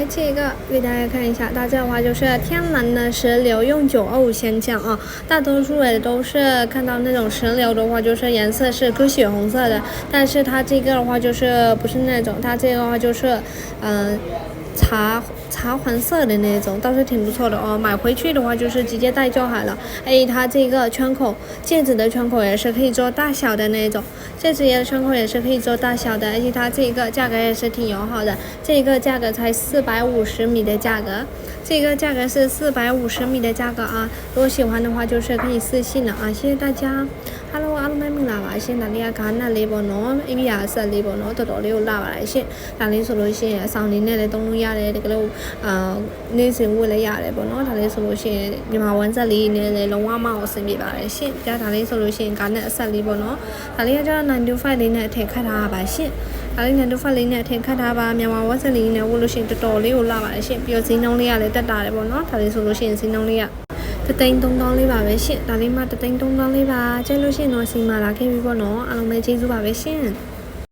来这个给大家看一下，它这的话就是天然的石榴，用925先讲啊。大多数人都是看到那种石榴的话，就是颜色是颗血红色的，但是它这个的话就是不是那种，它这个的话就是茶黄色的那种，倒是挺不错的哦。买回去的话就是直接戴就好了。它这个圈口戒指的圈口也是可以做大小的那种，戒指的圈口也是可以做大小的，而且它这个价格也是挺友好的，这个价格才450米的价格，这个价格是450米的价格啊。如果喜欢的话就是可以私信了啊，谢谢大家。Hello အားလုံးပဲမင်္ဂလာပါရှင်ဒါလေးကဂါနတ်လေးပေါ့နော်အိဗီယာဆက်လေးပေါ့နော်တော်တော်လေးကိုလာပါလိုက်ရှင်ဒါလေးဆိုလို့ရှိရင်အဆောင်လေးနဲ့လည်းသုံးလို့ရတယ်တကယ်လို့နေ့စဉ်ဝတ်လည်းရတယ်ပေါ့နော်ဒါလေးဆိုလို့ရှိရင်မြန်မာဝမ်းဆက်လေးနဲ့လည်းလုံးဝမအောင်ဆင်ပြေပါတယ်ရှင်ပြဒါလေးဆိုလို့ရှိရင်ဂါနတ်အဆက်လေးပေါ့နော်ဒါလေးကကျတော့925လေးနဲ့အထည့်ခတ်ထားတာပါရှင်ဒါလေး925လေးနဲ့အထည့်ခတ်ထားပါမြန်မာဝမ်းဆက်လေးနဲ့ဝတ်လို့ရှိရင်တော်တော်လေးကိုလာပါတယ်ရှင်ပြီးတော့ဈေးနှုန်းလေးကလည်းတက်တာတယ်ပေါ့နော်ဒါလေးဆိုလို့ရှိရင်ဈေးနှုန်းလေးက3,000လေးပါပဲရှင်ဒါလေးမှ3,000လေးပါကျဲလို့ရှိရင်တော့စီမာလာခဲ့ပြီပေါ့နော်အားလုံးပဲကျေးဇူးပါပဲရှင်